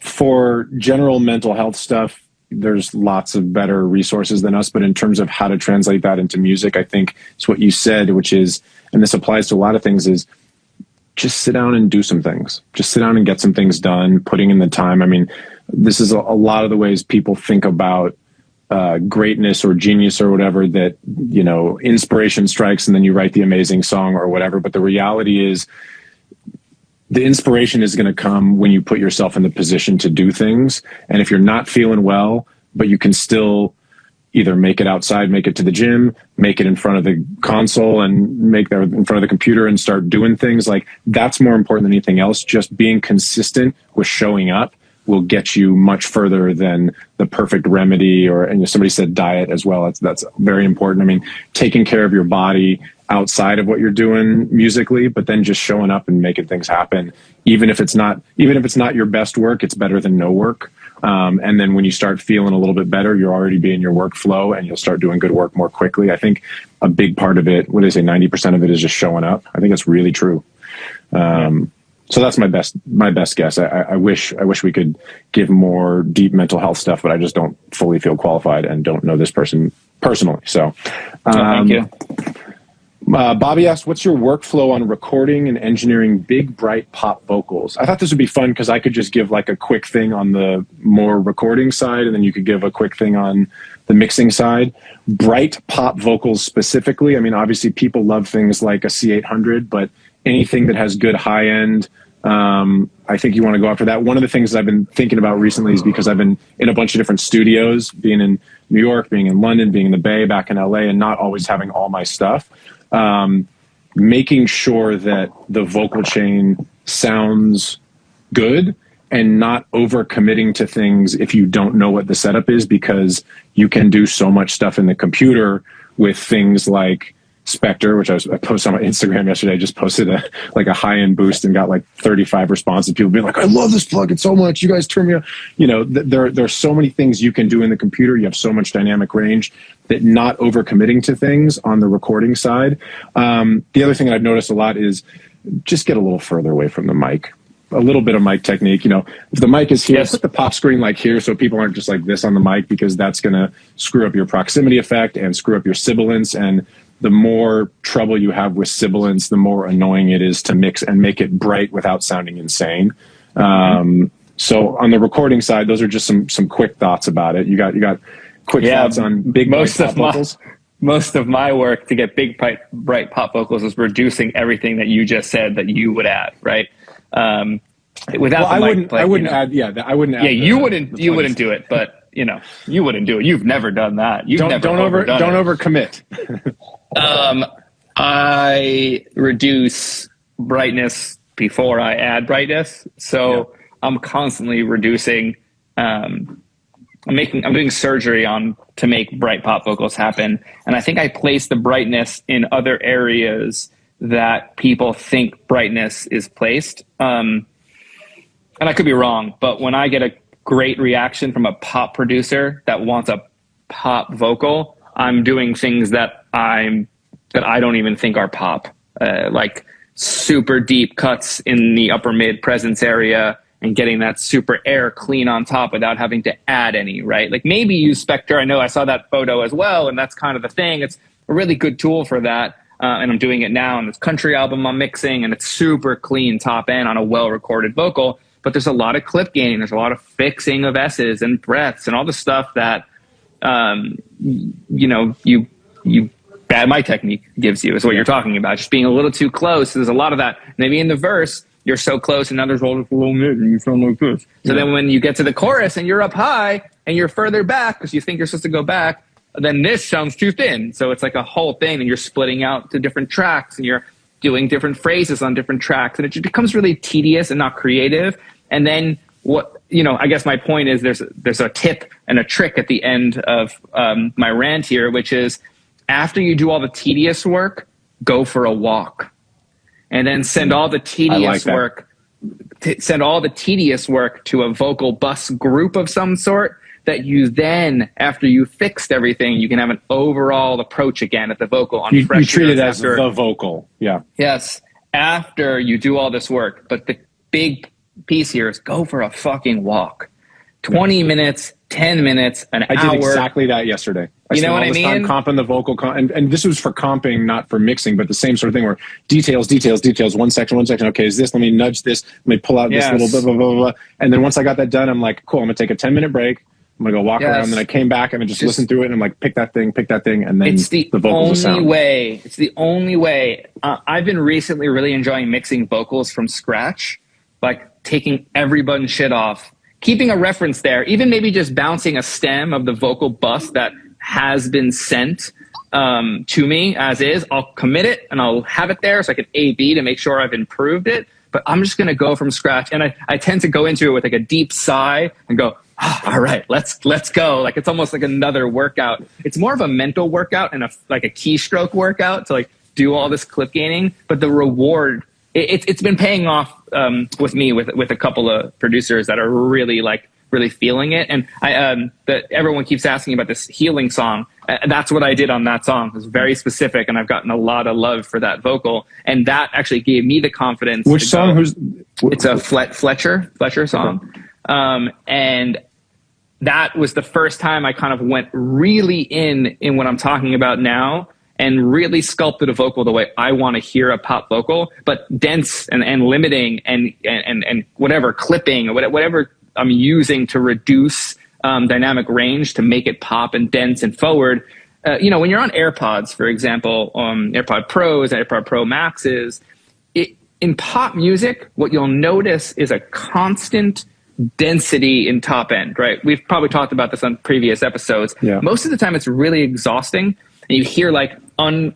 for general mental health stuff, there's lots of better resources than us, but in terms of how to translate that into music, I think it's what you said, which is, and this applies to a lot of things, is just sit down and do some things. Just sit down and get some things done, putting in the time. I mean, this is a lot of the ways people think about greatness or genius or whatever, that, inspiration strikes and then you write the amazing song or whatever. But the reality is the inspiration is going to come when you put yourself in the position to do things. And if you're not feeling well, but you can still either make it outside, make it to the gym, make it in front of the console and make that in front of the computer and start doing things, like that's more important than anything else. Just being consistent with showing up will get you much further than the perfect remedy, and somebody said diet as well. That's very important. I mean, taking care of your body outside of what you're doing musically, but then just showing up and making things happen. Even if it's not your best work, it's better than no work. And then when you start feeling a little bit better, you'll already be in your workflow and you'll start doing good work more quickly. I think a big part of it, 90% of it is just showing up. I think that's really true. So that's my best guess. I wish we could give more deep mental health stuff, but I just don't fully feel qualified and don't know this person personally. So, thank you. Bobby asked, what's your workflow on recording and engineering big, bright pop vocals? I thought this would be fun because I could just give like a quick thing on the more recording side, and then you could give a quick thing on the mixing side. Bright pop vocals specifically. I mean, obviously people love things like a C800, but anything that has good high end, I think you want to go after that. One of the things I've been thinking about recently is because I've been in a bunch of different studios, being in New York, being in London, being in the Bay, back in LA, and not always having all my stuff. Making sure that the vocal chain sounds good and not over committing to things if you don't know what the setup is, because you can do so much stuff in the computer with things like Spectre, which I posted on my Instagram yesterday. I just posted a high-end boost and got like 35 responses. People being like, I love this plugin so much. You guys turn me on. There are so many things you can do in the computer. You have so much dynamic range that not over-committing to things on the recording side. The other thing I've noticed a lot is just get a little further away from the mic. A little bit of mic technique. If the mic is here, put the pop screen like here so people aren't just like this on the mic, because that's going to screw up your proximity effect and screw up your sibilance. And the more trouble you have with sibilance, the more annoying it is to mix and make it bright without sounding insane. So on the recording side, those are just some quick thoughts about it. You got quick thoughts on big pop vocals? Most of my work to get big, bright pop vocals is reducing everything that you just said that you would add, right? Without the mic, I wouldn't add. Yeah, I wouldn't add. Yeah, you wouldn't do it, but you wouldn't do it. You've never done that. Don't overcommit. I reduce brightness before I add brightness. So I'm constantly reducing. I'm doing surgery to make bright pop vocals happen. And I think I place the brightness in other areas that people think brightness is placed. And I could be wrong, but when I get a great reaction from a pop producer that wants a pop vocal, I'm doing things that I don't even think are pop, like super deep cuts in the upper mid presence area and getting that super air clean on top without having to add any, right? Like maybe use Spectre. I know I saw that photo as well, and that's kind of the thing. It's a really good tool for that. And I'm doing it now on this country album I'm mixing, and it's super clean top end on a well-recorded vocal. But there's a lot of clip gaining. There's a lot of fixing of S's and breaths and all the stuff that, bad mic technique gives you, is what you're talking about. Just being a little too close. There's a lot of that. Maybe in the verse, you're so close and now there's all this low mid and you sound like this. So then when you get to the chorus and you're up high and you're further back because you think you're supposed to go back, then this sounds too thin. So it's like a whole thing, and you're splitting out to different tracks and you're doing different phrases on different tracks, and it just becomes really tedious and not creative. And then I guess my point is there's a tip and a trick at the end of my rant here, which is after you do all the tedious work, go for a walk, and then send all the tedious work to a vocal bus group of some sort that you then, after you fixed everything, you can have an overall approach again at the vocal. On you treat it as the vocal. Yeah. Yes. After you do all this work. But the big piece here is go for a fucking walk. 20 minutes, 10 minutes, an hour. I did exactly that yesterday. You know what I mean? Time comping the vocal, and this was for comping, not for mixing, but the same sort of thing where details, one section. Okay, is this? Let me nudge this. Let me pull out this little blah, blah, blah, blah. And then once I got that done, I'm like, cool, I'm going to take a 10-minute break. I'm going to go walk around. And then I came back and I just listened through it. And I'm like, pick that thing. And then the vocals sound. It's the only way. I've been recently really enjoying mixing vocals from scratch, like taking everyone's shit off, keeping a reference there, even maybe just bouncing a stem of the vocal bus that has been sent to me as is. I'll commit it and I'll have it there so I can A/B to make sure I've improved it. But I'm just going to go from scratch. And I tend to go into it with like a deep sigh and go, all right, let's go. Like it's almost like another workout. It's more of a mental workout and a keystroke workout to like do all this clip gaining. But the reward, it's been paying off with me with a couple of producers that are really feeling it. And everyone keeps asking about this healing song. That's what I did on that song. It was very specific, and I've gotten a lot of love for that vocal. And that actually gave me the confidence. Which song? It's a Fletcher song. Okay. And that was the first time I kind of went really in what I'm talking about now, and really sculpted a vocal the way I want to hear a pop vocal, but dense and limiting and whatever clipping or whatever I'm using to reduce dynamic range to make it pop and dense and forward. When you're on AirPods, for example, AirPod Pros, AirPod Pro Maxes, in pop music, what you'll notice is a constant density in top end, right? We've probably talked about this on previous episodes. Yeah. Most of the time it's really exhausting, and you hear like you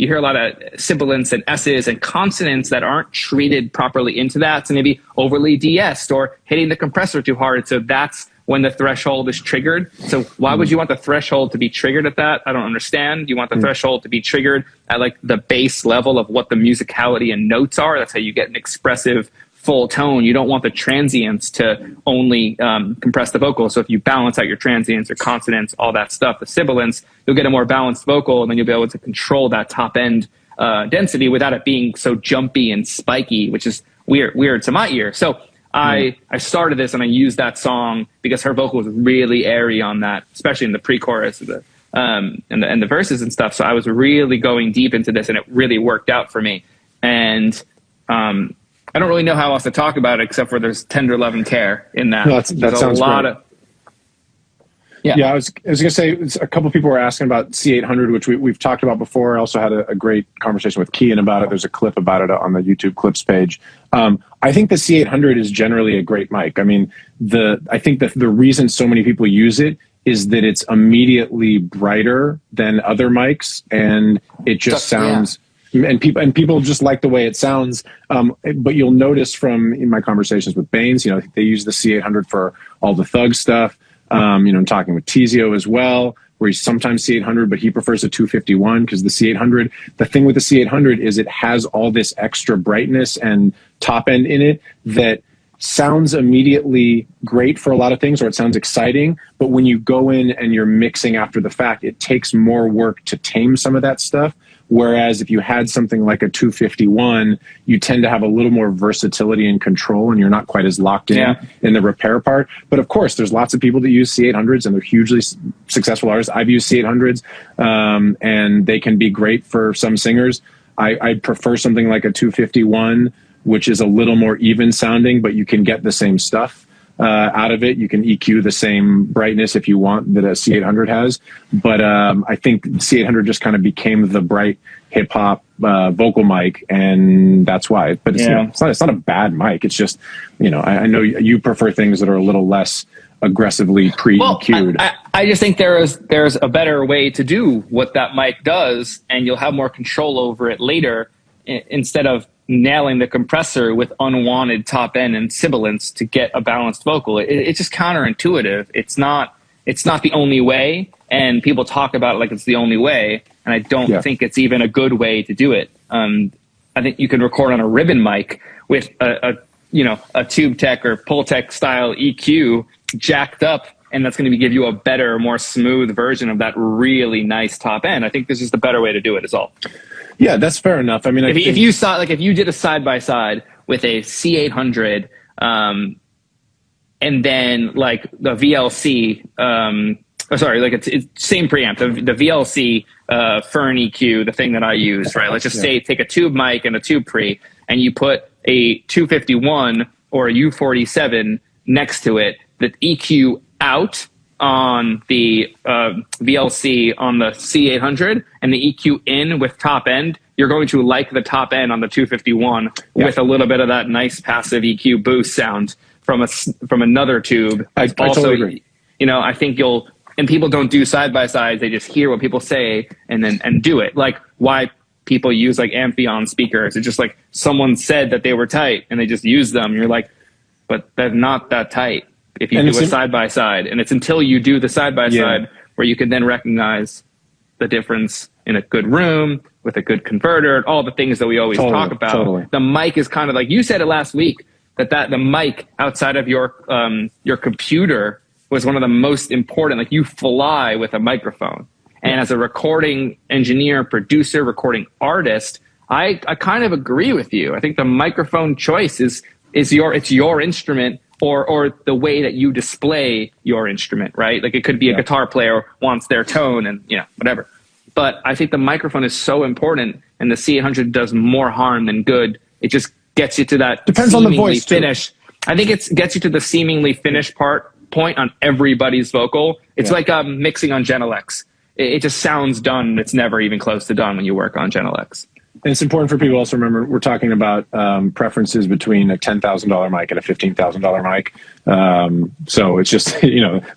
hear a lot of sibilants and S's and consonants that aren't treated properly into that. So maybe overly de-essed or hitting the compressor too hard. So that's when the threshold is triggered. So why would you want the threshold to be triggered at that? I don't understand. You want the threshold to be triggered at like the base level of what the musicality and notes are. That's how you get an expressive full tone. You don't want the transients to only compress the vocal. So if you balance out your transients or consonants, all that stuff, the sibilants, you'll get a more balanced vocal, and then you'll be able to control that top end density without it being so jumpy and spiky, which is weird to my ear. So I started this and I used that song because her vocal was really airy on that, especially in the pre-chorus and the verses and stuff. So I was really going deep into this, and it really worked out for me. And I don't really know how else to talk about it except for there's tender love and care in that. No, that sounds great. Yeah, I was going to say, a couple people were asking about C800, which we've talked about before. I also had a great conversation with Kian about it. There's a clip about it on the YouTube clips page. I think the C800 is generally a great mic. I mean, I think that the reason so many people use it is that it's immediately brighter than other mics, and it just sounds... and people just like the way it sounds. But you'll notice from in my conversations with Baines, they use the C800 for all the thug stuff. I'm talking with Tizio as well, where he's sometimes C800, but he prefers a 251 because the C800, the thing with the C800 is it has all this extra brightness and top end in it that sounds immediately great for a lot of things, or it sounds exciting. But when you go in and you're mixing after the fact, it takes more work to tame some of that stuff. Whereas if you had something like a 251, you tend to have a little more versatility and control, and you're not quite as locked in the repair part. But of course, there's lots of people that use C800s, and they're hugely successful artists. I've used C800s, and they can be great for some singers. I prefer something like a 251, which is a little more even sounding, but you can get the same stuff out of it. You can EQ the same brightness if you want that a C800 has. But I think C800 just kind of became the bright hip hop vocal mic, and that's why. But it's, it's not a bad mic. It's just, I know you prefer things that are a little less aggressively pre-EQ'd. Well, I just think there's a better way to do what that mic does, and you'll have more control over it later instead of nailing the compressor with unwanted top end and sibilance to get a balanced vocal. It's just counterintuitive. It's not the only way, and people talk about it like it's the only way, and I don't think it's even a good way to do it. I think you can record on a ribbon mic with a tube tech or pull tech style EQ jacked up, and that's going to give you a better, more smooth version of that really nice top end. I think this is the better way to do it is all. Yeah, that's fair enough. I mean, if you did a side-by-side with a C800, and then like the VLC, it's same preamp, the VLC Fern EQ, the thing that I use, right? Let's just say take a tube mic and a tube pre, and you put a 251 or a U47 next to it, that EQ out on the VLC on the C800 and the EQ in with top end, you're going to like the top end on the 251 with a little bit of that nice passive EQ boost sound from another tube. I totally agree. I think and people don't do side by sides. They just hear what people say and do it. Like why people use like Amphion speakers. It's just like someone said that they were tight and they just use them. You're like, but they're not that tight. If you do a side-by-side, and it's until you do the side-by-side where you can then recognize the difference in a good room with a good converter, all the things that we always talk about. Totally. The mic is kind of like, you said it last week, that the mic outside of your computer was one of the most important. Like you fly with a microphone. And as a recording engineer, producer, recording artist, I kind of agree with you. I think the microphone choice is your instrument, or the way that you display your instrument, right? Like it could be a guitar player wants their tone and whatever. But I think the microphone is so important, and the C800 does more harm than good. It just gets you to that depends on the voice finish. I think it gets you to the seemingly finished point on everybody's vocal. It's like mixing on Gen LX. It just sounds done. It's never even close to done when you work on Gen LX. And it's important for people to also remember we're talking about preferences between a $10,000 mic and a $15,000 mic. So it's just,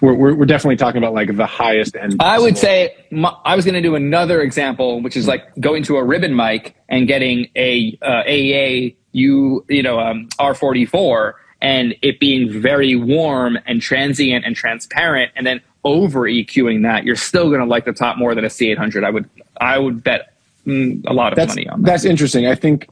we're definitely talking about like the highest end. I would say I was going to do another example, which is like going to a ribbon mic and getting a AEA R44 and it being very warm and transient and transparent, and then over EQing that. You're still going to like the top more than a C800. I would bet a lot of money on that. That's interesting. I think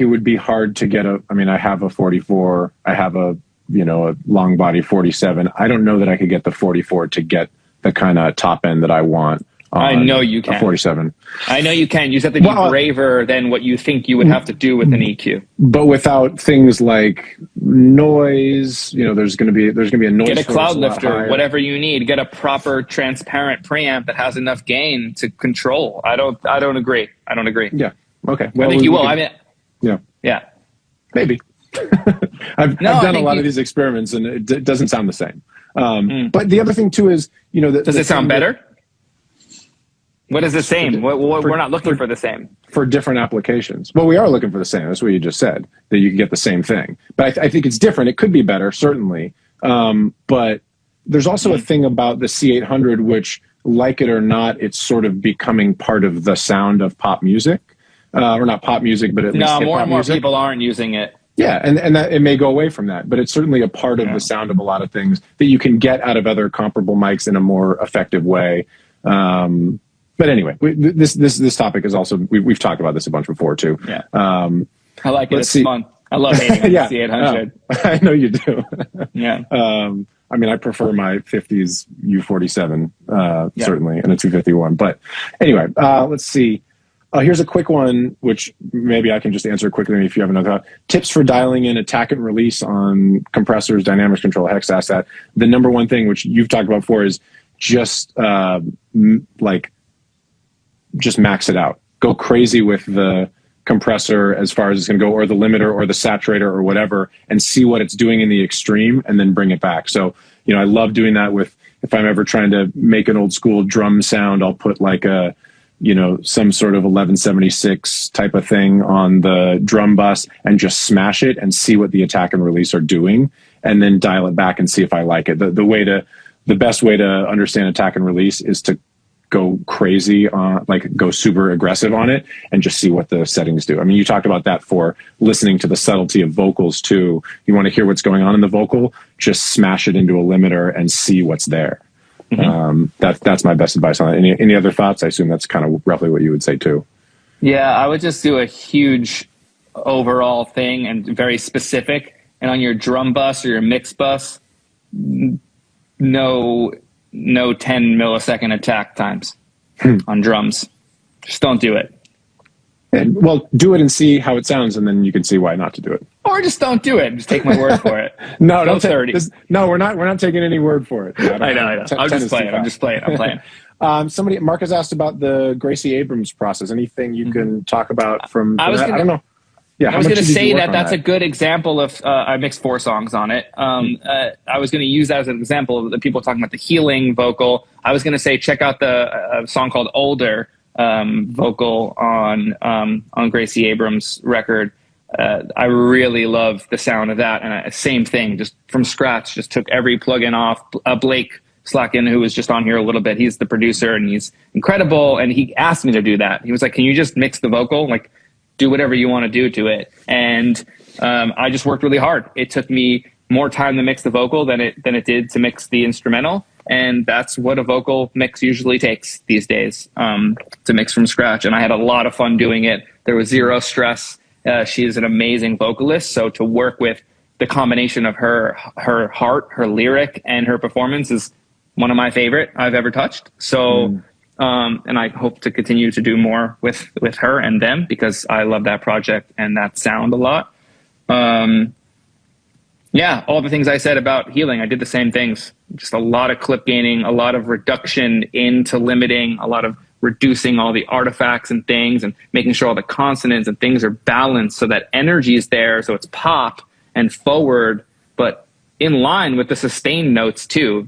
it would be hard to get I have a 44. I have a long body 47. I don't know that I could get the 44 to get the kind of top end that I want. I know you can. 47. I know you can. You just have to be braver than what you think you would have to do with an EQ. But without things like noise, there's going to be a noise. Get a cloud lifter, whatever you need. Get a proper transparent preamp that has enough gain to control. I don't agree. Yeah. Okay. Well, I think you will. Yeah. Maybe. I've done a lot of these experiments, and it doesn't sound the same. But the other thing too is, does it sound better? What is the same? We're not looking for the same. For different applications. Well, we are looking for the same. That's what you just said, that you can get the same thing. But I think it's different. It could be better, certainly. But there's also a thing about the C800, which, like it or not, it's sort of becoming part of the sound of pop music. or not pop music, but at least No, hip-hop more and more music. people aren't using it. Yeah, and that it may go away from that, but it's certainly a part of the sound of a lot of things that you can get out of other comparable mics in a more effective way. But anyway, this topic is also we've talked about this a bunch before too. Yeah, I like it. It's fun. I love hating on yeah, the C800. I know you do. Yeah. I mean, I prefer my 50s U47 certainly, and a 251. But anyway, let's see. Here's a quick one, which maybe I can just answer quickly if you have another thought. Tips for dialing in attack and release on compressors, dynamics control, Hex asked that. The number one thing, which you've talked about before, is just just max it out. Go crazy with the compressor as far as it's going to go, or the limiter or the saturator or whatever, and see what it's doing in the extreme and then bring it back. So, I love doing that with, if I'm ever trying to make an old school drum sound, I'll put like a, some sort of 1176 type of thing on the drum bus and just smash it and see what the attack and release are doing, and then dial it back and see if I like it. The best way to understand attack and release is to go crazy on, go super aggressive on it and just see what the settings do. I mean, you talked about that for listening to the subtlety of vocals too. You want to hear what's going on in the vocal, just smash it into a limiter and see what's there. Mm-hmm. That's my best advice on it. Any other thoughts? I assume that's kind of roughly what you would say too. Yeah, I would just do a huge overall thing and very specific. And on your drum bus or your mix bus, no 10 millisecond attack times on drums. Just don't do it. Well, do it and see how it sounds, and then you can see why not to do it. Or just don't do it. Just take my word for it. No, don't take this. No, we're not taking any word for it. I know. I'm just playing. Mark has asked about the Gracie Abrams process. Anything you can talk about from I don't know. Yeah, I was going to say that's a good example of, I mixed 4 songs on it. I was going to use that as an example of the people talking about the healing vocal. I was going to say, check out the song called Older vocal on Gracie Abrams' record. I really love the sound of that. And same thing, just from scratch, just took every plugin off. Blake Slacken, who was just on here a little bit, he's the producer and he's incredible. And he asked me to do that. He was like, can you just mix the vocal? Do whatever you want to do to it. And I just worked really hard. It took me more time to mix the vocal than it did to mix the instrumental. And that's what a vocal mix usually takes these days, to mix from scratch. And I had a lot of fun doing it. There was zero stress. She is an amazing vocalist. So to work with the combination of her heart, her lyric, and her performance is one of my favorite I've ever touched. So and I hope to continue to do more with her and them, because I love that project and that sound a lot. All the things I said about healing, I did the same things. Just a lot of clip gaining, a lot of reduction into limiting, a lot of reducing all the artifacts and things, and making sure all the consonants and things are balanced so that energy is there, so it's pop and forward, but in line with the sustained notes too.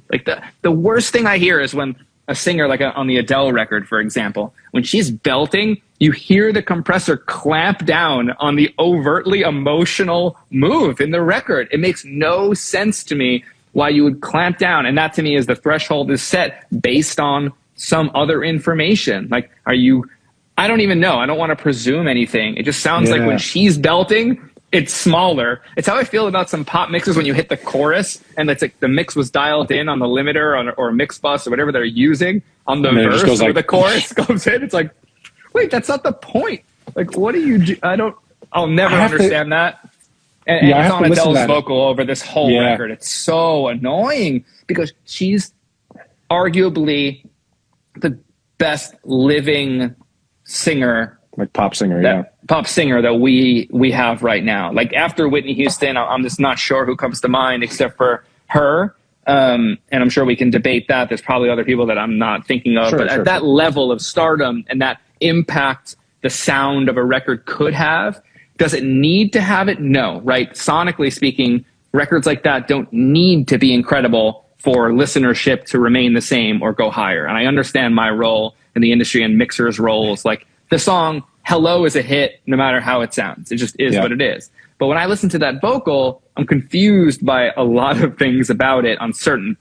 The worst thing I hear is when a singer, on the Adele record, for example, when she's belting, you hear the compressor clamp down on the overtly emotional move in the record. It makes no sense to me why you would clamp down. And that to me is the threshold is set based on some other information. I don't even know. I don't want to presume anything. It just sounds like when she's belting, it's smaller. It's how I feel about some pop mixes when you hit the chorus and it's the mix was dialed in on the limiter or mix bus or whatever they're using on the verse where the chorus comes in. It's like, wait, that's not the point. What do you do? I'll never understand that. And it's on Adele's vocal over this whole record. It's so annoying because she's arguably the best living singer, pop singer, pop singer that we have right now. After Whitney Houston, I'm just not sure who comes to mind except for her. And I'm sure we can debate that. There's probably other people that I'm not thinking of, at that level of stardom and that impact the sound of a record could have, does it need to have it? No, right? Sonically speaking, records like that don't need to be incredible for listenership to remain the same or go higher. And I understand my role in the industry and mixers' roles. The song Hello is a hit no matter how it sounds. It just is what it is. But when I listen to that vocal, I'm confused by a lot of things about it on certain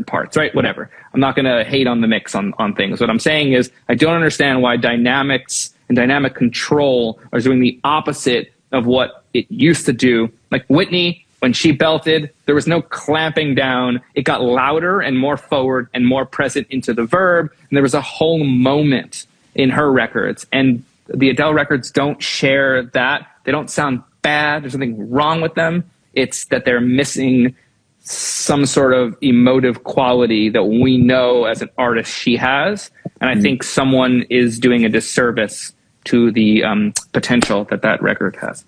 parts, right? Whatever. I'm not going to hate on the mix on things. What I'm saying is I don't understand why dynamics and dynamic control are doing the opposite of what it used to do. Like Whitney, when she belted, there was no clamping down. It got louder and more forward and more present into the verb. And there was a whole moment in her records. And the Adele records don't share that. They don't sound bad. There's nothing wrong with them. It's that they're missing some sort of emotive quality that we know as an artist she has. And I think someone is doing a disservice to the potential that that record has.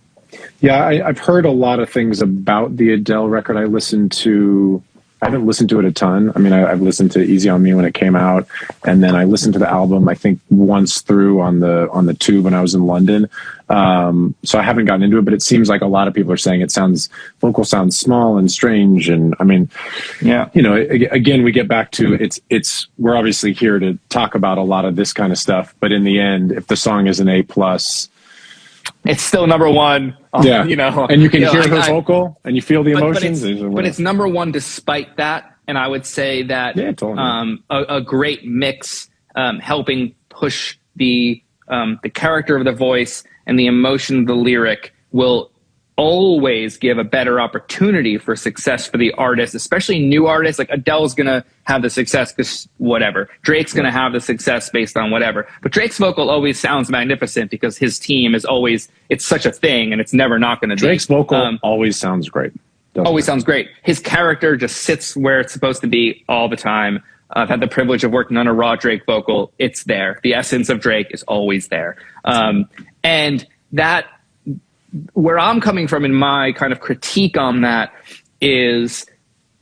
Yeah, I've heard a lot of things about the Adele record. I haven't listened to it a ton. I mean, I've listened to Easy on Me when it came out, and then I listened to the album, I think, once through on the tube when I was in London. So I haven't gotten into it, but it seems like a lot of people are saying vocal sounds small and strange. And I mean, yeah, you know, again, we get back to we're obviously here to talk about a lot of this kind of stuff, but in the end, if the song is an A+, it's still number one. Yeah, you know, and you can hear her vocal, and you feel the emotions. But it's number one despite that. And I would say that a great mix, helping push the character of the voice and the emotion of the lyric will always give a better opportunity for success for the artist, especially new artists. Like Adele's gonna have the success because whatever. Drake's gonna have the success based on whatever. But Drake's vocal always sounds magnificent because his team is always, it's such a thing and it's never not gonna be. Drake's vocal always sounds great. Sounds great. His character just sits where it's supposed to be all the time. I've had the privilege of working on a raw Drake vocal. It's there. The essence of Drake is always there. And that, where I'm coming from in my kind of critique on that is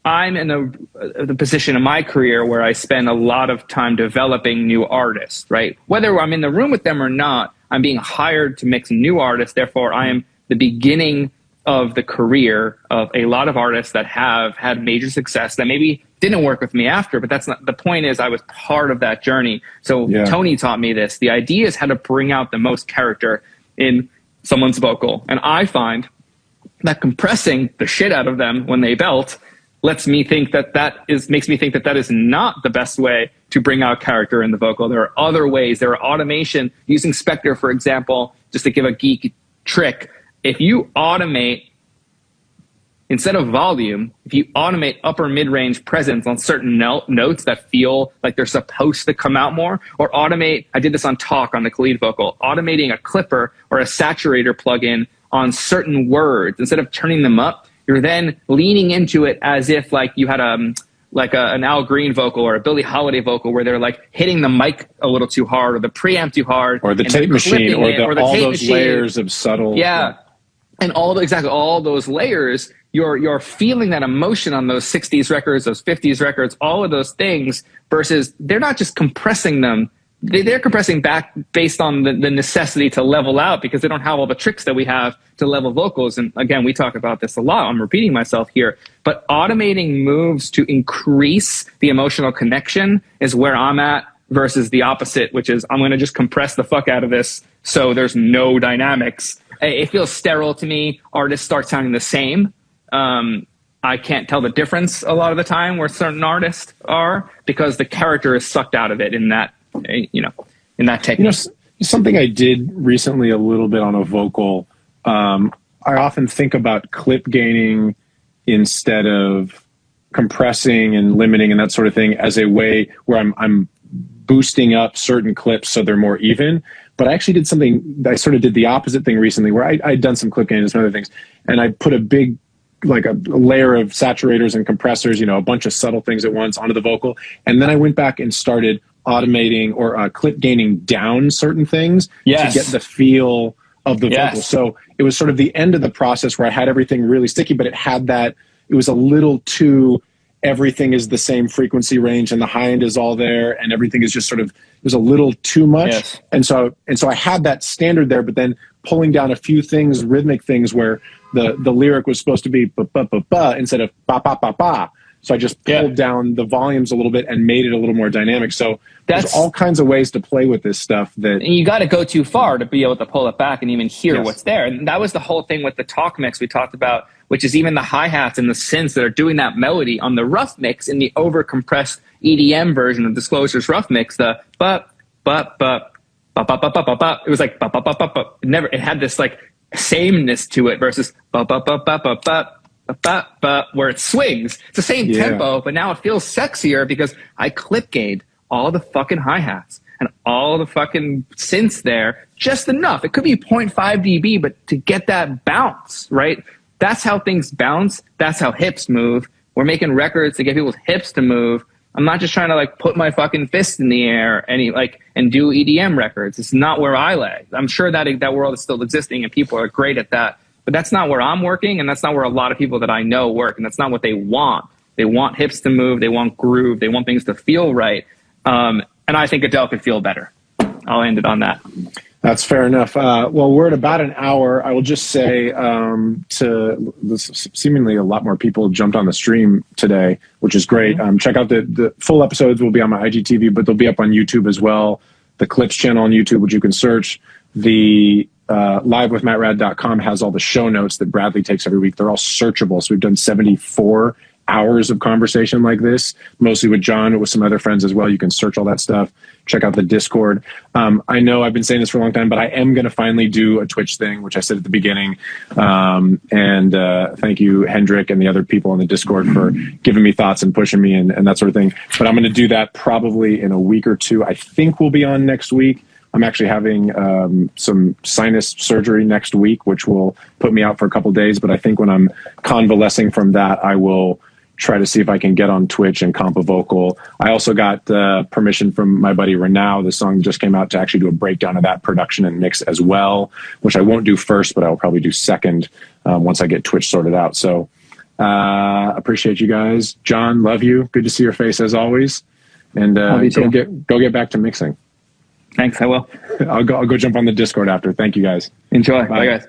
I'm in the position in my career where I spend a lot of time developing new artists, right? Whether I'm in the room with them or not, I'm being hired to mix new artists. Therefore, I am the beginning of the career of a lot of artists that have had major success that maybe didn't work with me after, but that's not the point. Is I was part of that journey. So Tony taught me this. The idea is how to bring out the most character in someone's vocal. And I find that compressing the shit out of them when they belt makes me think that is not the best way to bring out character in the vocal. There are other ways. There are automation using Spectre, for example, just to give a geek trick. If you automate, instead of volume, if you automate upper mid-range presence on certain notes that feel like they're supposed to come out more, or automate, I did this on Talk on the Khalid vocal, automating a clipper or a saturator plugin on certain words, instead of turning them up, you're then leaning into it as if like you had an Al Green vocal or a Billie Holiday vocal where they're like hitting the mic a little too hard or the preamp too hard. Or the tape machine or all those layers of subtle. Yeah. And all those layers, you're feeling that emotion on those 60s records, those 50s records, all of those things, versus they're not just compressing them. They're compressing back based on the necessity to level out because they don't have all the tricks that we have to level vocals. And again, we talk about this a lot. I'm repeating myself here. But automating moves to increase the emotional connection is where I'm at versus the opposite, which is I'm going to just compress the fuck out of this so there's no dynamics. It feels sterile to me. Artists start sounding the same. I can't tell the difference a lot of the time where certain artists are because the character is sucked out of it in that, in that technique. Something I did recently a little bit on a vocal, I often think about clip gaining instead of compressing and limiting and that sort of thing as a way where I'm boosting up certain clips so they're more even. But I actually I sort of did the opposite thing recently where I'd done some clip gain and some other things. And I put a big, like a layer of saturators and compressors, a bunch of subtle things at once onto the vocal. And then I went back and started automating or clip gaining down certain things to get the feel of the vocal. So it was sort of the end of the process where I had everything really sticky, but it was a little too, everything is the same frequency range and the high end is all there and everything is just sort of, it was a little too much. Yes. And so I had that standard there, but then pulling down a few things, rhythmic things where the lyric was supposed to be ba ba ba ba instead of ba ba ba ba. So I just pulled down the volumes a little bit and made it a little more dynamic. So there's all kinds of ways to play with this stuff that you got to go too far to be able to pull it back and even hear what's there. And that was the whole thing with the Talk mix we talked about, which is even the hi-hats and the synths that are doing that melody on the rough mix in the over compressed EDM version of Disclosure's rough mix, the ba ba ba ba ba ba ba ba ba. It was like ba ba ba ba ba. It had this like sameness to it versus ba ba ba ba ba ba ba ba, where it swings. It's the same tempo, but now it feels sexier because I clip gained all the fucking hi-hats and all the fucking synths there just enough. It could be 0.5 dB, but to get that bounce, right? That's how things bounce. That's how hips move. We're making records to get people's hips to move. I'm not just trying to like put my fucking fist in the air and do EDM records. It's not where I lay. I'm sure that world is still existing and people are great at that, but that's not where I'm working, and that's not where a lot of people that I know work, and that's not what they want. They want hips to move. They want groove. They want things to feel right. And I think Adele could feel better. I'll end it on that. That's fair enough. Well, we're at about an hour. I will just say seemingly a lot more people jumped on the stream today, which is great. Check out the full episodes will be on my IGTV, but they'll be up on YouTube as well. The Clips channel on YouTube, which you can search. The LiveWithMattRad.com has all the show notes that Bradley takes every week. They're all searchable. So we've done 74 hours of conversation like this, mostly with John, with some other friends as well. You can search all that stuff. Check out the Discord. I know I've been saying this for a long time, but I am going to finally do a Twitch thing, which I said at the beginning. And thank you, Hendrik, and the other people on the Discord for giving me thoughts and pushing me and that sort of thing. But I'm going to do that probably in a week or two. I think we'll be on next week. I'm actually having some sinus surgery next week, which will put me out for a couple days. But I think when I'm convalescing from that, I will try to see if I can get on Twitch and comp a vocal. I also got permission from my buddy Renau. The song just came out to actually do a breakdown of that production and mix as well, which I won't do first, but I'll probably do second once I get Twitch sorted out. So appreciate you guys. John, love you. Good to see your face as always. And go get back to mixing. Thanks, I will. I'll go jump on the Discord after. Thank you guys. Enjoy. Bye guys.